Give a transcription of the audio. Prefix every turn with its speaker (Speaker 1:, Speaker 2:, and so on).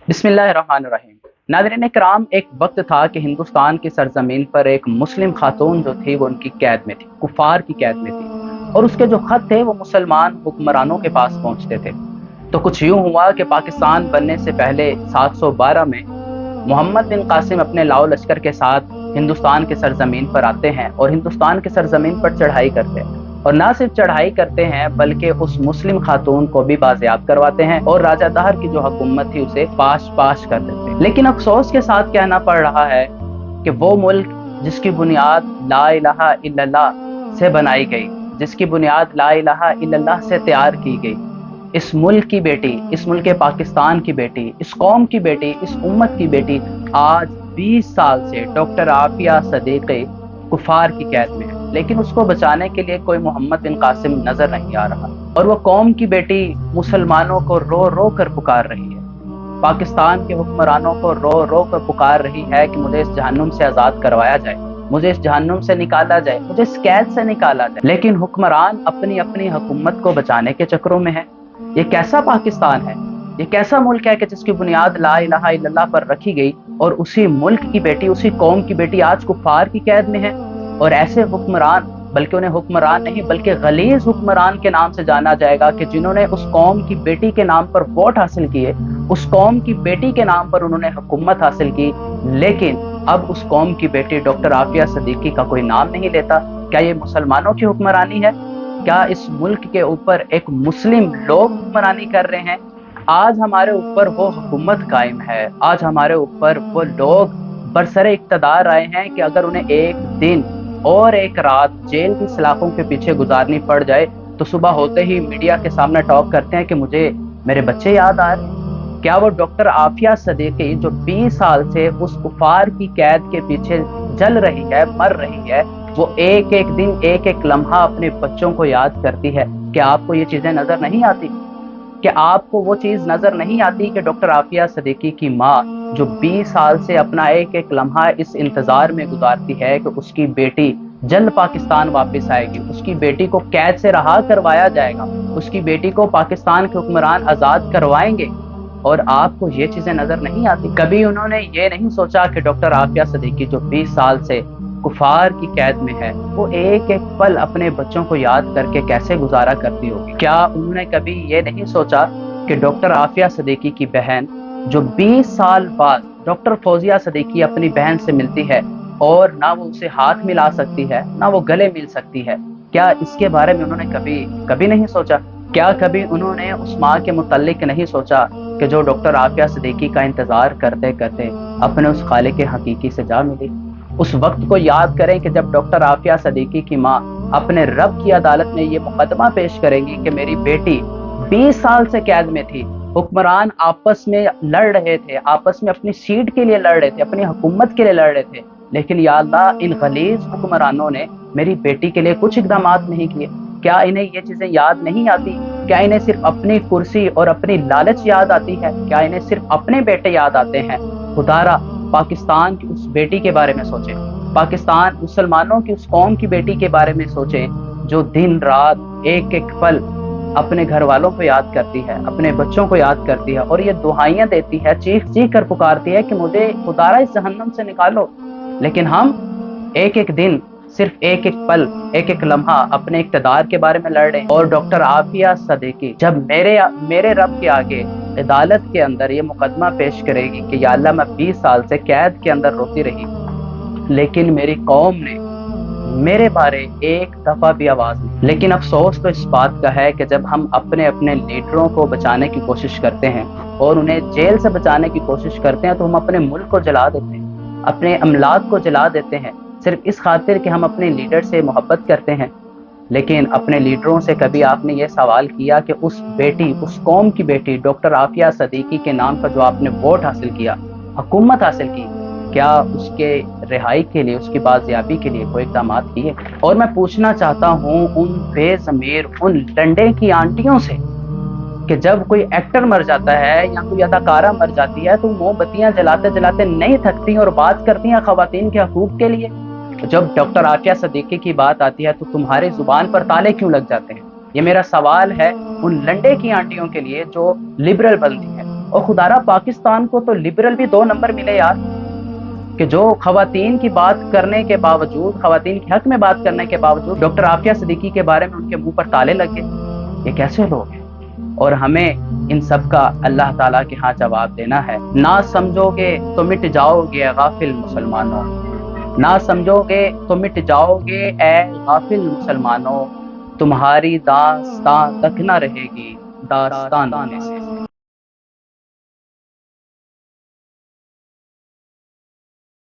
Speaker 1: बिस्मिल्लाहिर्रहमानिर्रहीम। नाज़रीन कराम, एक वक्त था कि हिंदुस्तान की सरजमीन पर एक मुस्लिम खातून जो थी वो उनकी कैद में थी, कुफार की कैद में थी, और उसके जो खत थे वो मुसलमान हुक्मरानों के पास पहुंचते थे। तो कुछ यूं हुआ कि पाकिस्तान बनने से पहले 712 में मोहम्मद बिन कासिम अपने लाओ लश्कर के साथ हिंदुस्तान के सरजमीन पर आते हैं और हिंदुस्तान के सरजमीन पर चढ़ाई करते हैं, और ना सिर्फ चढ़ाई करते हैं बल्कि उस मुस्लिम खातून को भी बाजियाब करवाते हैं और राजा दहर की जो हुकूमत थी उसे पाश पाश कर देते हैं। लेकिन अफसोस के साथ कहना पड़ रहा है कि वो मुल्क जिसकी बुनियाद ला इलाहा इल्लल्लाह से बनाई गई, जिसकी बुनियाद ला इलाहा इल्लल्लाह से तैयार की गई, इस मुल्क की बेटी, इस मुल्क पाकिस्तान की बेटी, इस कौम की बेटी, इस उम्मत की बेटी आज 20 साल से डॉक्टर आफिया सदीकी कुफार की कैद में है। लेकिन उसको बचाने के लिए कोई मोहम्मद बिन कासिम नजर नहीं आ रहा, और वो कौम की बेटी मुसलमानों को रो रो कर पुकार रही है, पाकिस्तान के हुक्मरानों को रो रो कर पुकार रही है कि मुझे इस जहन्नुम से आज़ाद करवाया जाए, मुझे इस जहन्नुम से निकाला जाए, मुझे इस कैद से निकाला जाए। लेकिन हुक्मरान अपनी अपनी हुकूमत को बचाने के चक्करों में है। ये कैसा पाकिस्तान है, ये कैसा मुल्क है कि जिसकी बुनियाद ला इलाहा इल्लल्लाह पर रखी गई, और उसी मुल्क की बेटी, उसी कौम की बेटी आज कुफार की कैद में है। और ऐसे हुक्मरान, बल्कि उन्हें हुक्मरान नहीं बल्कि गलीज हुक्मरान के नाम से जाना जाएगा कि जिन्होंने उस कौम की बेटी के नाम पर वोट हासिल किए, उस कौम की बेटी के नाम पर उन्होंने हुकूमत हासिल की, लेकिन अब उस कौम की बेटी डॉक्टर आफिया सदीकी का कोई नाम नहीं लेता। क्या ये मुसलमानों की हुक्मरानी है? क्या इस मुल्क के ऊपर एक मुस्लिम लोग हुक्मरानी कर रहे हैं? आज हमारे ऊपर वो हुकूमत कायम है, आज हमारे ऊपर वो लोग बरसरे इक़्तिदार आए हैं कि अगर उन्हें एक दिन और एक रात जेल की सलाखों के पीछे गुजारनी पड़ जाए तो सुबह होते ही मीडिया के सामने टॉक करते हैं कि मुझे मेरे बच्चे याद आ रहे हैं। क्या वो डॉक्टर आफिया सदीकी जो 20 साल से उस कुफार की कैद के पीछे जल रही है, मर रही है, वो एक एक दिन, एक एक लम्हा अपने बच्चों को याद करती है? क्या आपको ये चीज़ें नज़र नहीं आती? कि आपको वो चीज़ नज़र नहीं आती कि डॉक्टर आफिया सदीकी की माँ जो 20 साल से अपना एक एक लम्हा इस इंतज़ार में गुजारती है कि उसकी बेटी जल्द पाकिस्तान वापस आएगी, उसकी बेटी को कैद से रहा करवाया जाएगा, उसकी बेटी को पाकिस्तान के हुक्मरान आज़ाद करवाएंगे, और आपको ये चीज़ें नज़र नहीं आती? कभी उन्होंने ये नहीं सोचा कि डॉक्टर आफिया सदीकी जो 20 साल से कुफार की कैद में है, वो एक एक पल अपने बच्चों को याद करके कैसे गुजारा करती होगी? क्या उन्होंने कभी ये नहीं सोचा कि डॉक्टर आफिया सदीकी की बहन जो 20 साल बाद डॉक्टर फौजिया सदीकी अपनी बहन से मिलती है और ना वो उसे हाथ मिला सकती है, ना वो गले मिल सकती है, क्या इसके बारे में उन्होंने कभी नहीं सोचा? क्या कभी उन्होंने उस माँ के मुतल्लिक नहीं सोचा कि जो डॉक्टर आफिया सदीकी का इंतज़ार करते करते अपने उस खालिक हकीकी से जा मिली? उस वक्त को याद करें कि जब डॉक्टर आफिया सदीकी की माँ अपने रब की अदालत में ये मुकदमा पेश करेगी कि मेरी बेटी 20 साल से कैद में थी, हुक्मरान आपस में लड़ रहे थे, आपस में अपनी सीट के लिए लड़ रहे थे, अपनी हुकूमत के लिए लड़ रहे थे, लेकिन या अल्लाह इन गलीज हुक्मरानों ने मेरी बेटी के लिए कुछ इकदाम नहीं किए। क्या इन्हें ये चीज़ें याद नहीं आती? क्या इन्हें सिर्फ अपनी कुर्सी और अपनी लालच याद आती है? क्या इन्हें सिर्फ अपने बेटे याद आते हैं? खुदारा पाकिस्तान की उस बेटी के बारे में सोचें, पाकिस्तान मुसलमानों की उस कौम की बेटी के बारे में सोचें जो दिन रात एक एक पल अपने घर वालों को याद करती है, अपने बच्चों को याद करती है, और ये दुहाइयां देती है, चीख चीख कर पुकारती है कि मुझे खुदारा इस जहन्नम से निकालो। लेकिन हम एक एक दिन, सिर्फ एक एक पल, एक एक लम्हा अपने इक़्तिदार के बारे में लड़ रहे हैं। और डॉक्टर आफिया सदीकी जब मेरे रब के आगे अदालत के अंदर ये मुकदमा पेश करेगी कि या अल्लाह मैं 20 साल से कैद के अंदर रोती रही, लेकिन मेरी कौम ने मेरे बारे एक दफ़ा भी आवाज़ नहीं। लेकिन अफसोस तो इस बात का है कि जब हम अपने अपने लीडरों को बचाने की कोशिश करते हैं और उन्हें जेल से बचाने की कोशिश करते हैं तो हम अपने मुल्क को जला देते हैं, अपने अमलाक को जला देते हैं, सिर्फ इस खातिर कि हम अपने लीडर से मोहब्बत करते हैं। लेकिन अपने लीडरों से कभी आपने ये सवाल किया कि उस बेटी, उस कौम की बेटी डॉक्टर आफिया सदीकी के नाम पर जो आपने वोट हासिल किया, हुकूमत हासिल की, क्या उसके रिहाई के लिए, उसकी बाजियाबी के लिए कोई इक़दाम किए? और मैं पूछना चाहता हूँ उन बेज़मीर, उन डंडे की आंटियों से कि जब कोई एक्टर मर जाता है या कोई अदाकारा मर जाती है तो मोमबत्तियां जलाते जलाते नहीं थकती और बात करती हैं ख़वातीन के हकूक़ के लिए। जब डॉक्टर आफिया सदीकी की बात आती है तो तुम्हारी ज़ुबान पर ताले क्यों लग जाते हैं? ये मेरा सवाल है उन लंडे की आंटियों के लिए जो लिबरल बनती हैं اور خدارہ پاکستان کو تو لبرل بھی 2 نمبر ملے یار، کہ جو خواتین کی بات کرنے کے باوجود، خواتین کے حق میں بات کرنے کے باوجود ڈاکٹر عافیہ صدیقی کے بارے میں ان کے منہ پر تالے لگے. یہ کیسے لوگ ہیں؟ اور ہمیں ان سب کا اللہ تعالیٰ کے ہاں جواب دینا ہے. نہ سمجھو گے تو مٹ جاؤ گے غافل مسلمانوں، نہ سمجھو گے تو مٹ جاؤ گے اے غافل مسلمانوں، تمہاری داستان تک نہ رہے گی داستان میں سے.